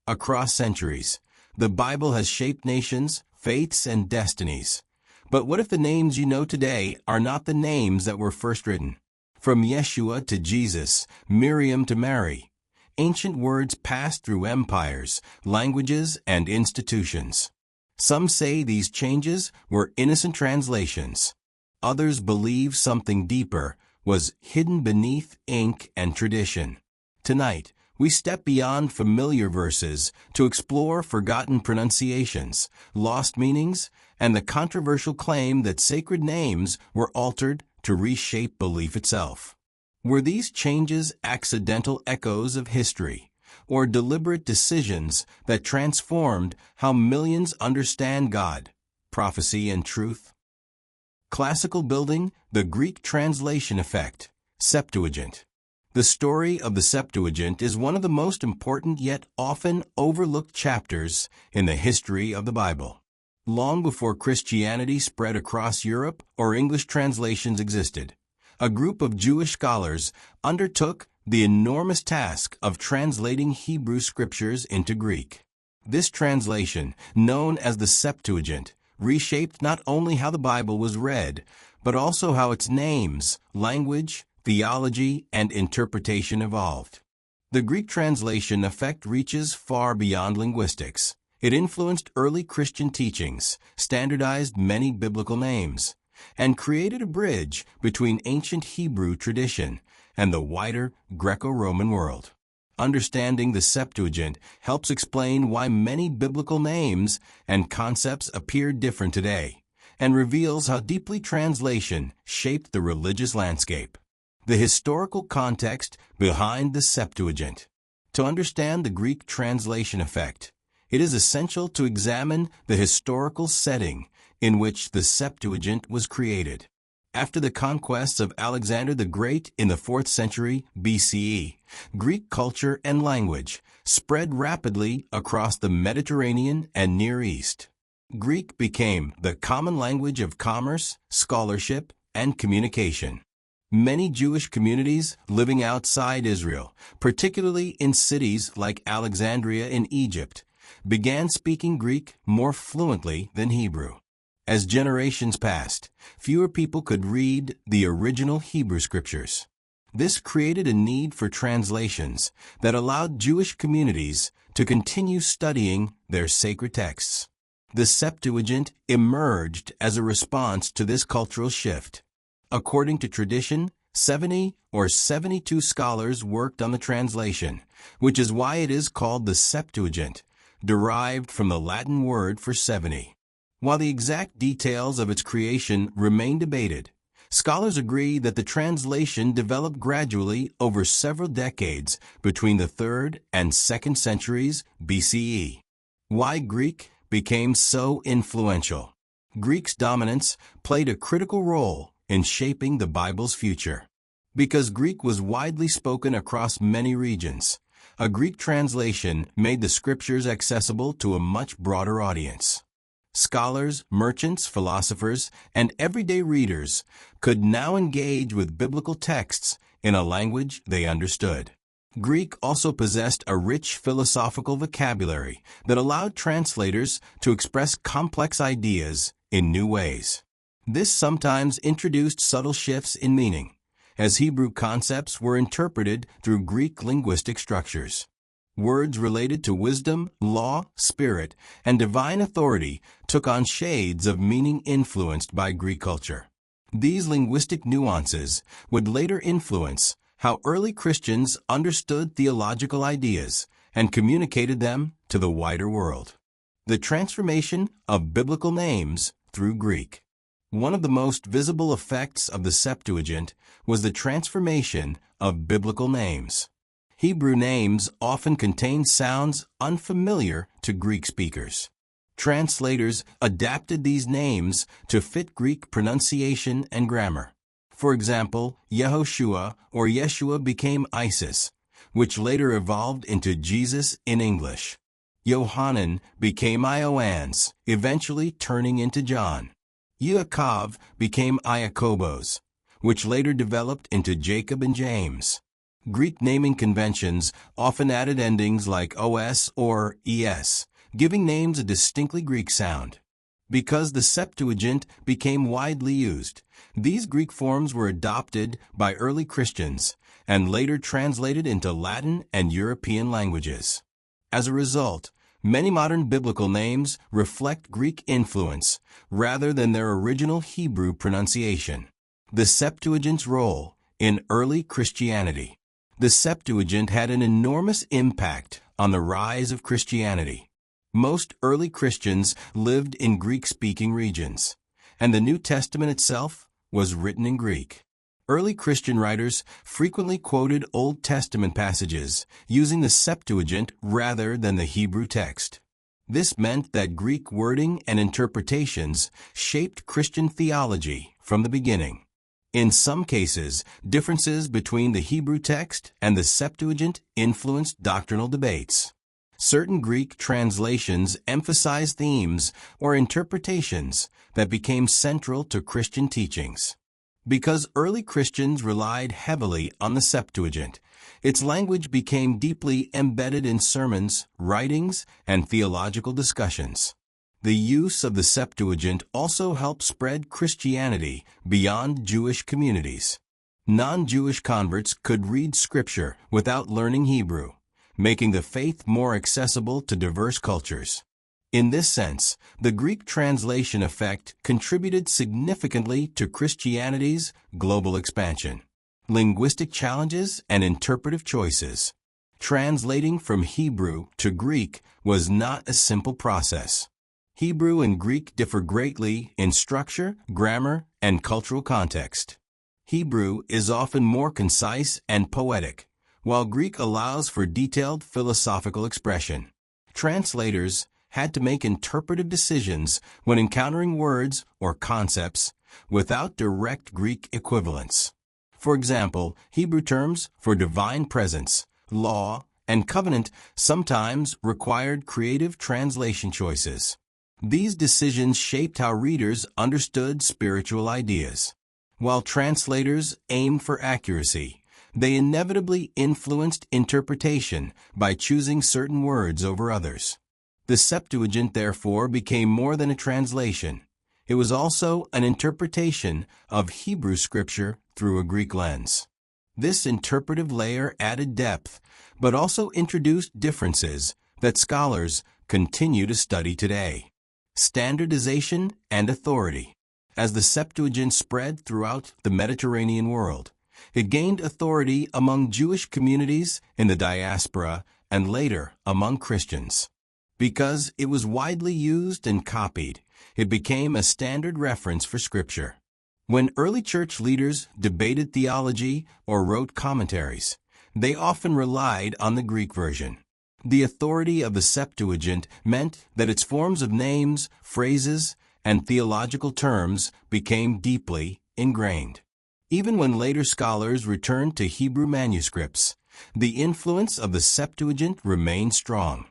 Across centuries, the Bible has shaped nations, faiths, and destinies. But what if the names you know today are not the names that were first written? From Yeshua to Jesus, Miriam to Mary, ancient words passed through empires, languages, and institutions. Some say these changes were innocent translations. Others believe something deeper was hidden beneath ink and tradition. Tonight, we step beyond familiar verses to explore forgotten pronunciations, lost meanings, and the controversial claim that sacred names were altered to reshape belief itself. Were these changes accidental echoes of history, or deliberate decisions that transformed how millions understand God, prophecy, and truth? Classical building, the Greek translation effect, Septuagint. The story of the Septuagint is one of the most important yet often overlooked chapters in the history of the Bible. Long before Christianity spread across Europe or English translations existed, a group of Jewish scholars undertook the enormous task of translating Hebrew scriptures into Greek. This translation, known as the Septuagint, reshaped not only how the Bible was read, but also how its names, language, theology, and interpretation evolved. The Greek translation effect reaches far beyond linguistics. It influenced early Christian teachings, standardized many biblical names, and created a bridge between ancient Hebrew tradition and the wider Greco-Roman world. Understanding the Septuagint helps explain why many biblical names and concepts appear different today, and reveals how deeply translation shaped the religious landscape. The historical context behind the Septuagint. To understand the Greek translation effect, it is essential to examine the historical setting in which the Septuagint was created. After the conquests of Alexander the Great in the 4th century BCE, Greek culture and language spread rapidly across the Mediterranean and Near East. Greek became the common language of commerce, scholarship, and communication. Many Jewish communities living outside Israel, particularly in cities like Alexandria in Egypt, began speaking Greek more fluently than Hebrew. As generations passed, fewer people could read the original Hebrew scriptures. This created a need for translations that allowed Jewish communities to continue studying their sacred texts. The Septuagint emerged as a response to this cultural shift. According to tradition, 70 or 72 scholars worked on the translation, which is why it is called the Septuagint, derived from the Latin word for 70. While the exact details of its creation remain debated, scholars agree that the translation developed gradually over several decades between the 3rd and 2nd centuries BCE. Why Greek became so influential? Greek's dominance played a critical role in shaping the Bible's future. Because Greek was widely spoken across many regions, a Greek translation made the scriptures accessible to a much broader audience. Scholars, merchants, philosophers, and everyday readers could now engage with biblical texts in a language they understood. Greek also possessed a rich philosophical vocabulary that allowed translators to express complex ideas in new ways. This sometimes introduced subtle shifts in meaning, as Hebrew concepts were interpreted through Greek linguistic structures. Words related to wisdom, law, spirit, and divine authority took on shades of meaning influenced by Greek culture. These linguistic nuances would later influence how early Christians understood theological ideas and communicated them to the wider world. The transformation of biblical names through Greek. One of the most visible effects of the Septuagint was the transformation of biblical names. Hebrew names often contain sounds unfamiliar to Greek speakers. Translators adapted these names to fit Greek pronunciation and grammar. For example, Yehoshua or Yeshua became Isis, which later evolved into Jesus in English. Yohanan became Ioannes, eventually turning into John. Yaakov became Iakobos, which later developed into Jacob and James. Greek naming conventions often added endings like os or es, giving names a distinctly Greek sound. Because the Septuagint became widely used, these Greek forms were adopted by early Christians and later translated into Latin and European languages. As a result, many modern biblical names reflect Greek influence rather than their original Hebrew pronunciation. The Septuagint's role in early Christianity. The Septuagint had an enormous impact on the rise of Christianity. Most early Christians lived in Greek-speaking regions, and the New Testament itself was written in Greek. Early Christian writers frequently quoted Old Testament passages using the Septuagint rather than the Hebrew text. This meant that Greek wording and interpretations shaped Christian theology from the beginning. In some cases, differences between the Hebrew text and the Septuagint influenced doctrinal debates. Certain Greek translations emphasize themes or interpretations that became central to Christian teachings. Because early Christians relied heavily on the Septuagint, its language became deeply embedded in sermons, writings, and theological discussions. The use of the Septuagint also helped spread Christianity beyond Jewish communities. Non-Jewish converts could read Scripture without learning Hebrew, making the faith more accessible to diverse cultures. In this sense, the Greek translation effect contributed significantly to Christianity's global expansion. Linguistic challenges and interpretive choices. Translating from Hebrew to Greek was not a simple process. Hebrew and Greek differ greatly in structure, grammar, and cultural context. Hebrew is often more concise and poetic, while Greek allows for detailed philosophical expression. Translators had to make interpretive decisions when encountering words or concepts without direct Greek equivalents. For example, Hebrew terms for divine presence, law, and covenant sometimes required creative translation choices. These decisions shaped how readers understood spiritual ideas. While translators aimed for accuracy, they inevitably influenced interpretation by choosing certain words over others. The Septuagint, therefore, became more than a translation. It was also an interpretation of Hebrew Scripture through a Greek lens. This interpretive layer added depth, but also introduced differences that scholars continue to study today. Standardization and authority. As the Septuagint spread throughout the Mediterranean world, it gained authority among Jewish communities in the diaspora and later among Christians. Because it was widely used and copied, it became a standard reference for Scripture. When early church leaders debated theology or wrote commentaries, they often relied on the Greek version. The authority of the Septuagint meant that its forms of names, phrases, and theological terms became deeply ingrained. Even when later scholars returned to Hebrew manuscripts, the influence of the Septuagint remained strong.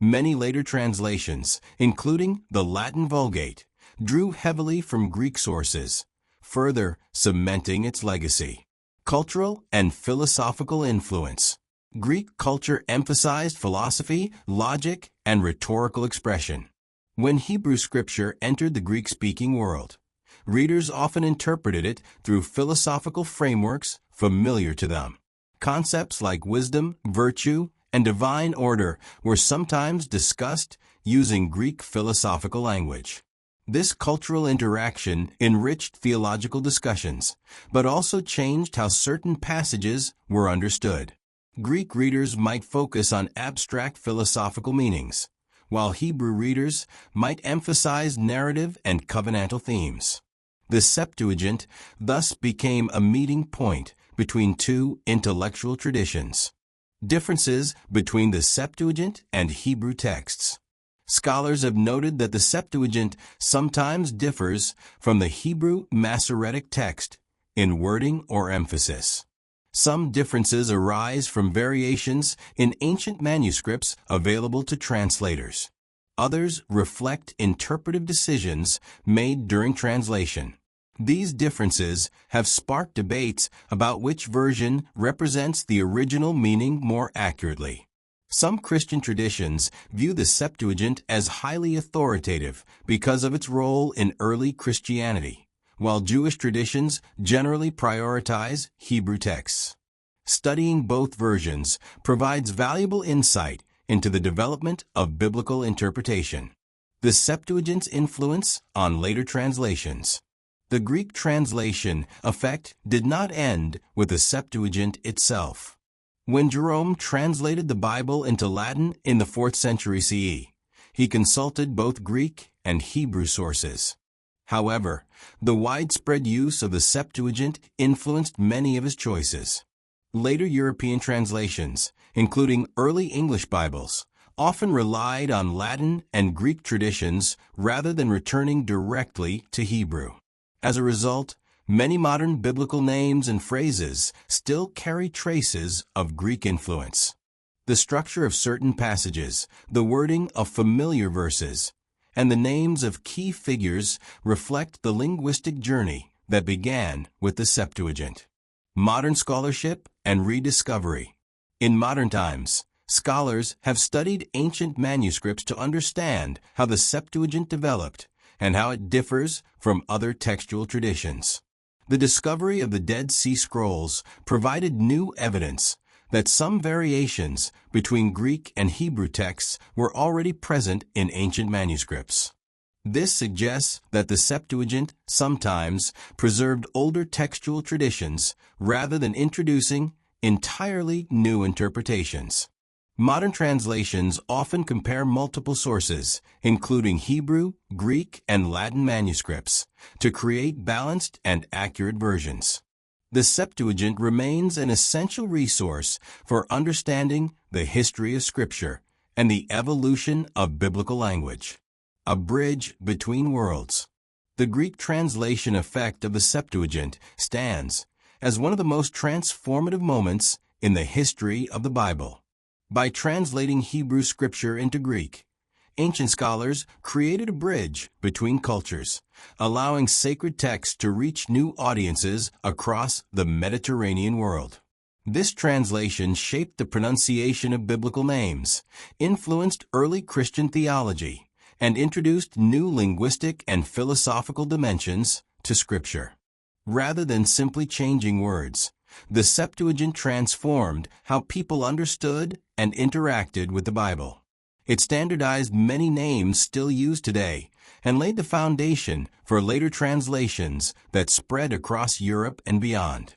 Many later translations, including the Latin Vulgate, drew heavily from Greek sources, further cementing its legacy. Cultural and philosophical influence. Greek culture emphasized philosophy, logic, and rhetorical expression. When Hebrew Scripture entered the Greek-speaking world, readers often interpreted it through philosophical frameworks familiar to them. Concepts like wisdom, virtue, and divine order were sometimes discussed using Greek philosophical language. This cultural interaction enriched theological discussions, but also changed how certain passages were understood. Greek readers might focus on abstract philosophical meanings, while Hebrew readers might emphasize narrative and covenantal themes. The Septuagint thus became a meeting point between two intellectual traditions. Differences between the Septuagint and Hebrew texts. Scholars have noted that the Septuagint sometimes differs from the Hebrew Masoretic text in wording or emphasis. Some differences arise from variations in ancient manuscripts available to translators. Others reflect interpretive decisions made during translation. These differences have sparked debates about which version represents the original meaning more accurately. Some Christian traditions view the Septuagint as highly authoritative because of its role in early Christianity, while Jewish traditions generally prioritize Hebrew texts. Studying both versions provides valuable insight into the development of biblical interpretation. The Septuagint's influence on later translations. The Greek translation effect did not end with the Septuagint itself. When Jerome translated the Bible into Latin in the 4th century CE, he consulted both Greek and Hebrew sources. However, the widespread use of the Septuagint influenced many of his choices. Later European translations, including early English Bibles, often relied on Latin and Greek traditions rather than returning directly to Hebrew. As a result, many modern biblical names and phrases still carry traces of Greek influence. The structure of certain passages, the wording of familiar verses, and the names of key figures reflect the linguistic journey that began with the Septuagint. Modern scholarship and rediscovery. In modern times, scholars have studied ancient manuscripts to understand how the Septuagint developed and how it differs from other textual traditions. The discovery of the Dead Sea Scrolls provided new evidence that some variations between Greek and Hebrew texts were already present in ancient manuscripts. This suggests that the Septuagint sometimes preserved older textual traditions rather than introducing entirely new interpretations. Modern translations often compare multiple sources, including Hebrew, Greek, and Latin manuscripts, to create balanced and accurate versions. The Septuagint remains an essential resource for understanding the history of Scripture and the evolution of biblical language. A bridge between worlds. The Greek translation effect of the Septuagint stands as one of the most transformative moments in the history of the Bible. By translating Hebrew scripture into Greek, ancient scholars created a bridge between cultures, allowing sacred texts to reach new audiences across the Mediterranean world. This translation shaped the pronunciation of biblical names, influenced early Christian theology, and introduced new linguistic and philosophical dimensions to Scripture. Rather than simply changing words, the Septuagint transformed how people understood and interacted with the Bible. It standardized many names still used today and laid the foundation for later translations that spread across Europe and beyond.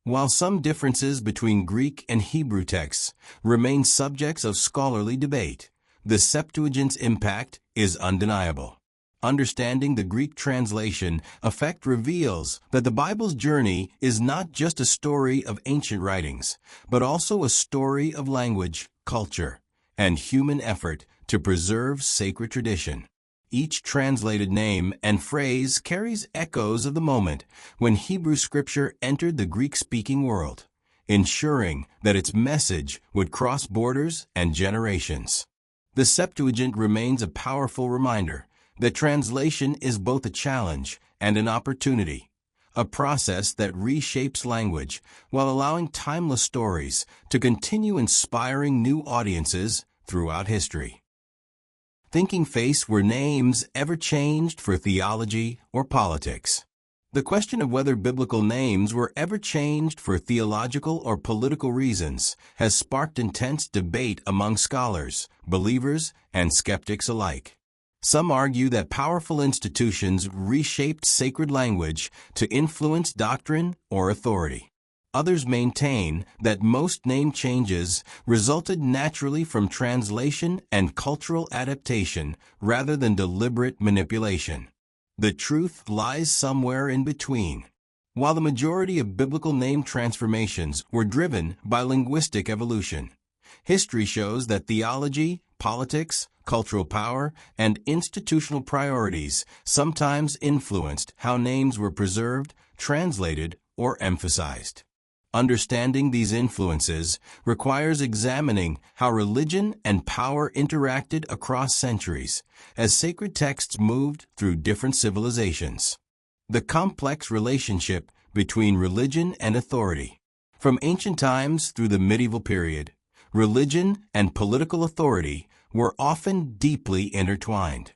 While some differences between Greek and Hebrew texts remain subjects of scholarly debate, the Septuagint's impact is undeniable. Understanding the Greek translation effect reveals that the Bible's journey is not just a story of ancient writings, but also a story of language, culture, and human effort to preserve sacred tradition. Each translated name and phrase carries echoes of the moment when Hebrew scripture entered the Greek-speaking world, ensuring that its message would cross borders and generations. The Septuagint remains a powerful reminder that translation is both a challenge and an opportunity, a process that reshapes language while allowing timeless stories to continue inspiring new audiences throughout history. Thinking face were names ever changed for theology or politics. The question of whether biblical names were ever changed for theological or political reasons has sparked intense debate among scholars, believers, and skeptics alike. Some argue that powerful institutions reshaped sacred language to influence doctrine or authority. Others maintain that most name changes resulted naturally from translation and cultural adaptation rather than deliberate manipulation. The truth lies somewhere in between. While the majority of biblical name transformations were driven by linguistic evolution, history shows that theology, politics, cultural power, and institutional priorities sometimes influenced how names were preserved, translated, or emphasized. Understanding these influences requires examining how religion and power interacted across centuries as sacred texts moved through different civilizations. The complex relationship between religion and authority. From ancient times through the medieval period, religion and political authority were often deeply intertwined.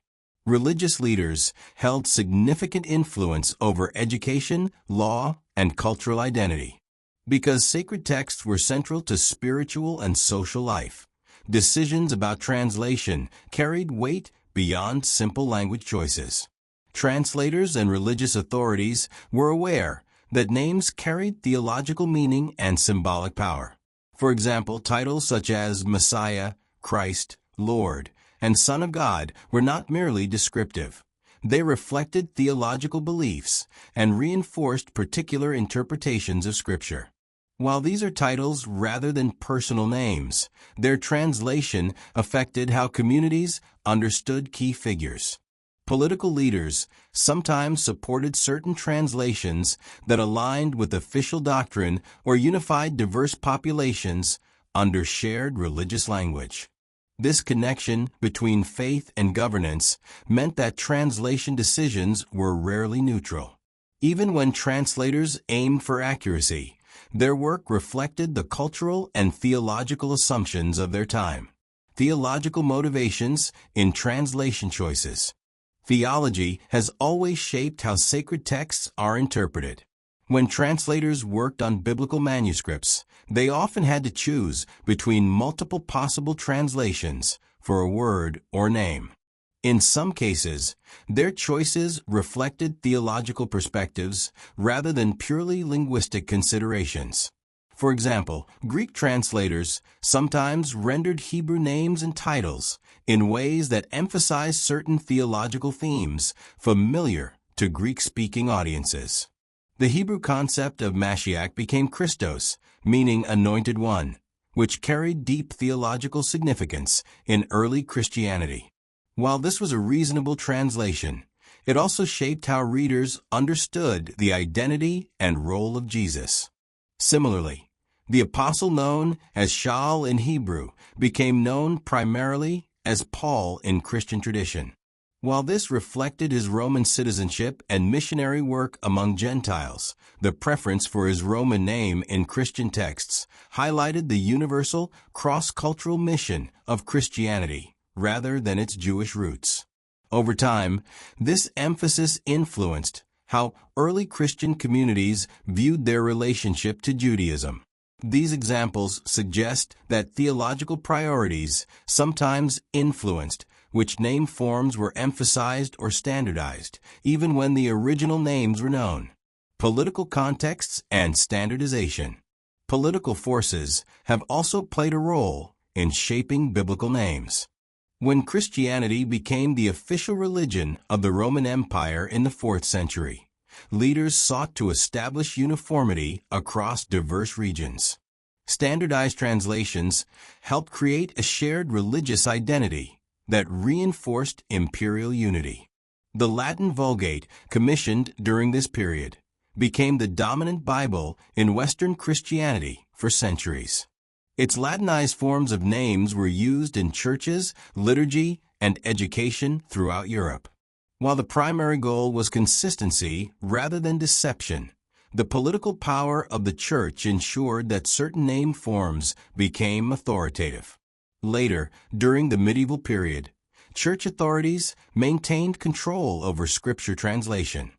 Religious leaders held significant influence over education, law, and cultural identity. Because sacred texts were central to spiritual and social life, decisions about translation carried weight beyond simple language choices. Translators and religious authorities were aware that names carried theological meaning and symbolic power. For example, titles such as Messiah, Christ, Lord, and Son of God were not merely descriptive. They reflected theological beliefs and reinforced particular interpretations of Scripture. While these are titles rather than personal names, their translation affected how communities understood key figures. Political leaders sometimes supported certain translations that aligned with official doctrine or unified diverse populations under shared religious language. This connection between faith and governance meant that translation decisions were rarely neutral. Even when translators aimed for accuracy, their work reflected the cultural and theological assumptions of their time. Theological motivations in translation choices. Theology has always shaped how sacred texts are interpreted. When translators worked on biblical manuscripts, they often had to choose between multiple possible translations for a word or name. In some cases, their choices reflected theological perspectives rather than purely linguistic considerations. For example, Greek translators sometimes rendered Hebrew names and titles in ways that emphasized certain theological themes familiar to Greek-speaking audiences. The Hebrew concept of Mashiach became Christos, meaning Anointed One, which carried deep theological significance in early Christianity. While this was a reasonable translation, it also shaped how readers understood the identity and role of Jesus. Similarly, the apostle known as Shaul in Hebrew became known primarily as Paul in Christian tradition. While this reflected his Roman citizenship and missionary work among Gentiles, the preference for his Roman name in Christian texts highlighted the universal, cross-cultural mission of Christianity rather than its Jewish roots. Over time, this emphasis influenced how early Christian communities viewed their relationship to Judaism. These examples suggest that theological priorities sometimes influenced which name forms were emphasized or standardized, even when the original names were known. Political contexts and standardization. Political forces have also played a role in shaping biblical names. When Christianity became the official religion of the Roman Empire in the 4th century, leaders sought to establish uniformity across diverse regions. Standardized translations helped create a shared religious identity that reinforced imperial unity. The Latin Vulgate, commissioned during this period, became the dominant Bible in Western Christianity for centuries. Its Latinized forms of names were used in churches, liturgy, and education throughout Europe. While the primary goal was consistency rather than deception, the political power of the Church ensured that certain name forms became authoritative. Later, during the medieval period, church authorities maintained control over Scripture translation.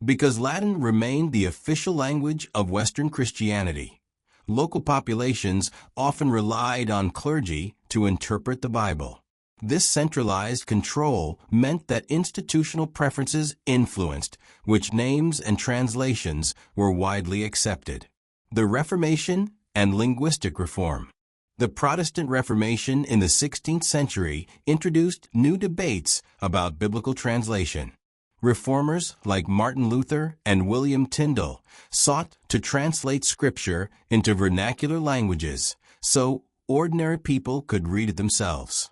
Because Latin remained the official language of Western Christianity, local populations often relied on clergy to interpret the Bible. This centralized control meant that institutional preferences influenced which names and translations were widely accepted. The Reformation and linguistic reform. The Protestant Reformation in the 16th century introduced new debates about biblical translation. Reformers like Martin Luther and William Tyndale sought to translate Scripture into vernacular languages so ordinary people could read it themselves.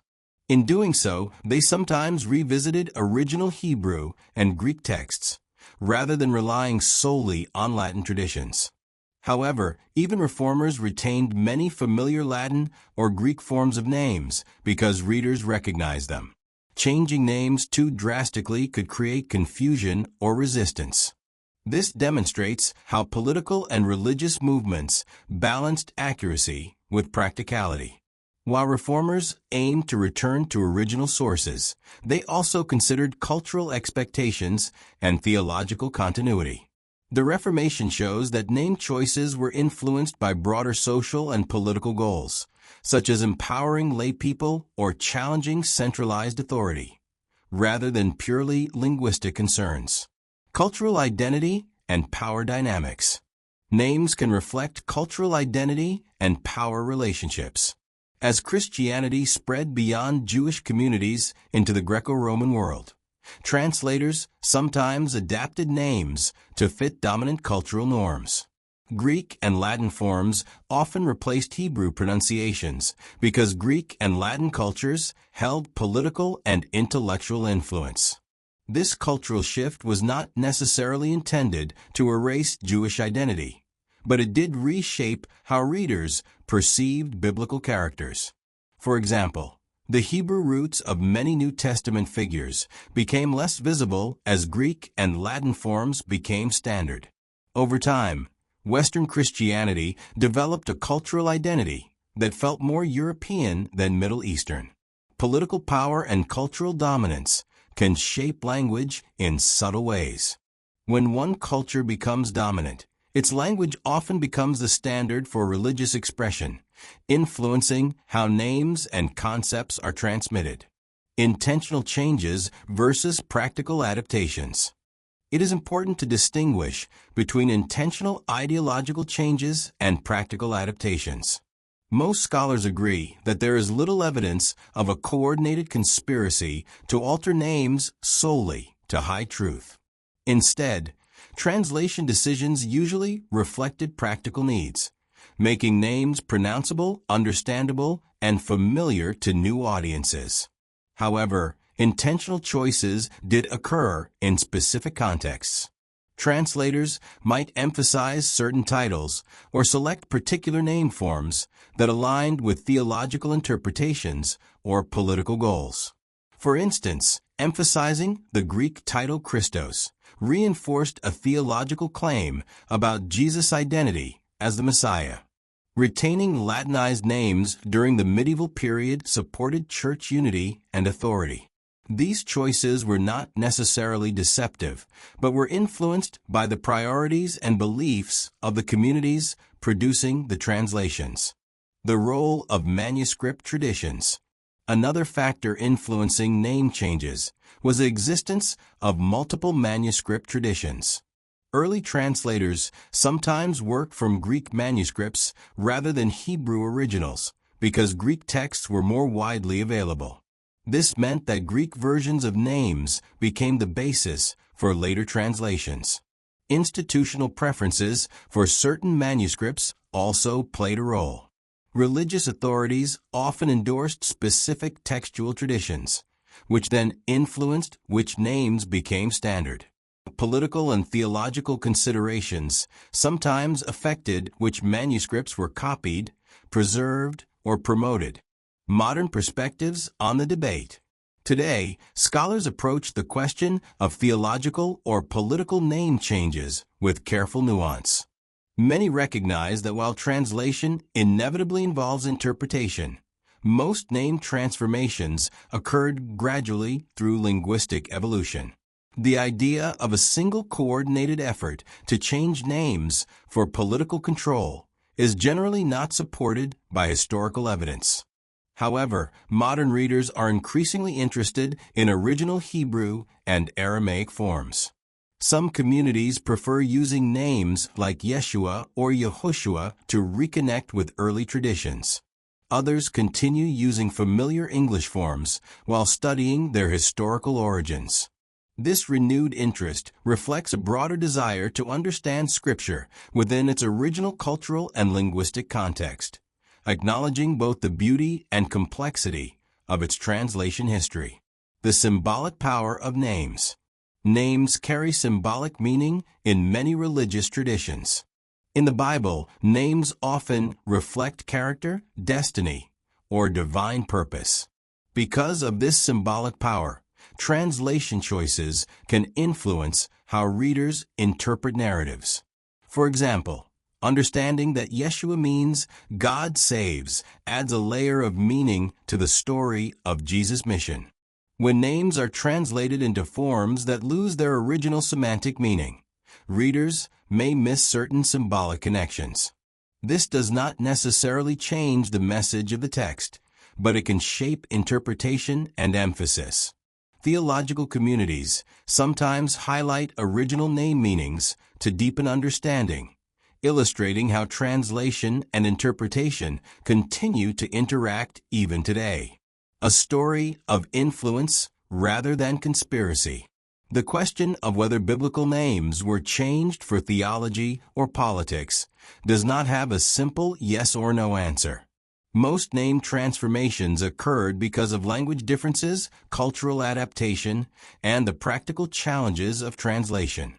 In doing so, they sometimes revisited original Hebrew and Greek texts, rather than relying solely on Latin traditions. However, even reformers retained many familiar Latin or Greek forms of names because readers recognized them. Changing names too drastically could create confusion or resistance. This demonstrates how political and religious movements balanced accuracy with practicality. While reformers aimed to return to original sources, they also considered cultural expectations and theological continuity. The Reformation shows that name choices were influenced by broader social and political goals, such as empowering laypeople or challenging centralized authority, rather than purely linguistic concerns. Cultural identity and power dynamics. Names can reflect cultural identity and power relationships. As Christianity spread beyond Jewish communities into the Greco-Roman world, translators sometimes adapted names to fit dominant cultural norms. Greek and Latin forms often replaced Hebrew pronunciations because Greek and Latin cultures held political and intellectual influence. This cultural shift was not necessarily intended to erase Jewish identity, but it did reshape how readers perceived biblical characters. For example, the Hebrew roots of many New Testament figures became less visible as Greek and Latin forms became standard. Over time, Western Christianity developed a cultural identity that felt more European than Middle Eastern. Political power and cultural dominance can shape language in subtle ways. When one culture becomes dominant, its language often becomes the standard for religious expression, influencing how names and concepts are transmitted. Intentional changes versus practical adaptations. It is important to distinguish between intentional ideological changes and practical adaptations. Most scholars agree that there is little evidence of a coordinated conspiracy to alter names solely to hide truth. Instead, translation decisions usually reflected practical needs, making names pronounceable, understandable, and familiar to new audiences. However, intentional choices did occur in specific contexts. Translators might emphasize certain titles or select particular name forms that aligned with theological interpretations or political goals. For instance, emphasizing the Greek title Christos reinforced a theological claim about Jesus' identity as the Messiah. Retaining Latinized names during the medieval period supported church unity and authority. These choices were not necessarily deceptive, but were influenced by the priorities and beliefs of the communities producing the translations. The role of manuscript traditions. Another factor influencing name changes was the existence of multiple manuscript traditions. Early translators sometimes worked from Greek manuscripts rather than Hebrew originals because Greek texts were more widely available. This meant that Greek versions of names became the basis for later translations. Institutional preferences for certain manuscripts also played a role. Religious authorities often endorsed specific textual traditions, which then influenced which names became standard. Political and theological considerations sometimes affected which manuscripts were copied, preserved, or promoted. Modern perspectives on the debate. Today, scholars approach the question of theological or political name changes with careful nuance. Many recognize that while translation inevitably involves interpretation, most name transformations occurred gradually through linguistic evolution. The idea of a single coordinated effort to change names for political control is generally not supported by historical evidence. However, modern readers are increasingly interested in original Hebrew and Aramaic forms. Some communities prefer using names like Yeshua or Yehoshua to reconnect with early traditions. Others continue using familiar English forms while studying their historical origins. This renewed interest reflects a broader desire to understand Scripture within its original cultural and linguistic context, acknowledging both the beauty and complexity of its translation history. The symbolic power of names. Names carry symbolic meaning in many religious traditions. In the Bible, names often reflect character, destiny, or divine purpose. Because of this symbolic power, translation choices can influence how readers interpret narratives. For example, understanding that Yeshua means God saves adds a layer of meaning to the story of Jesus' mission. When names are translated into forms that lose their original semantic meaning, readers may miss certain symbolic connections. This does not necessarily change the message of the text, but it can shape interpretation and emphasis. Theological communities sometimes highlight original name meanings to deepen understanding, illustrating how translation and interpretation continue to interact even today. A story of influence rather than conspiracy. The question of whether biblical names were changed for theology or politics does not have a simple yes or no answer. Most name transformations occurred because of language differences, cultural adaptation, and the practical challenges of translation.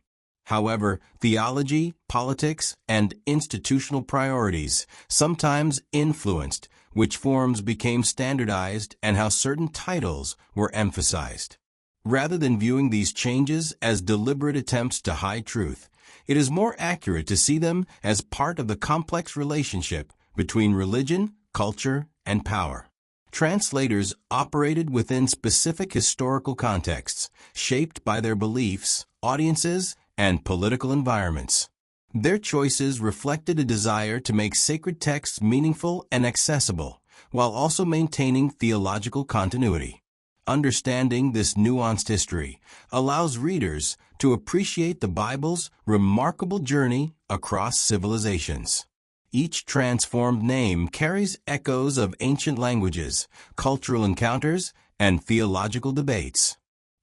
However, theology, politics, and institutional priorities sometimes influenced which forms became standardized and how certain titles were emphasized. Rather than viewing these changes as deliberate attempts to hide truth, it is more accurate to see them as part of the complex relationship between religion, culture, and power. Translators operated within specific historical contexts, shaped by their beliefs, audiences, and political environments. Their choices reflected a desire to make sacred texts meaningful and accessible, while also maintaining theological continuity. Understanding this nuanced history allows readers to appreciate the Bible's remarkable journey across civilizations. Each transformed name carries echoes of ancient languages, cultural encounters, and theological debates.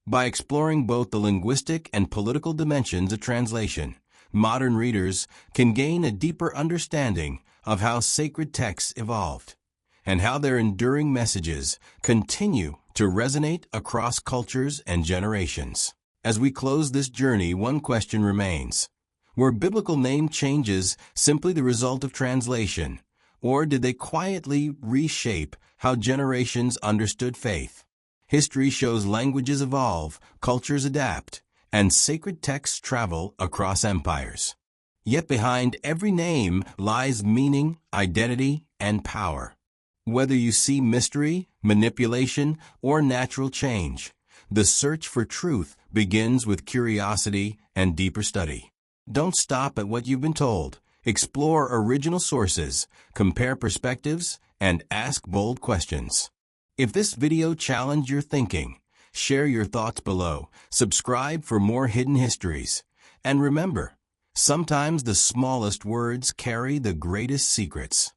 By exploring both the linguistic and political dimensions of translation, modern readers can gain a deeper understanding of how sacred texts evolved and how their enduring messages continue to resonate across cultures and generations. As we close this journey, one question remains. Were biblical name changes simply the result of translation, or did they quietly reshape how generations understood faith? History shows languages evolve, cultures adapt, and sacred texts travel across empires. Yet behind every name lies meaning, identity, and power. Whether you see mystery, manipulation, or natural change, the search for truth begins with curiosity and deeper study. Don't stop at what you've been told. Explore original sources, compare perspectives, and ask bold questions. If this video challenged your thinking, share your thoughts below, subscribe for more hidden histories, and remember, sometimes the smallest words carry the greatest secrets.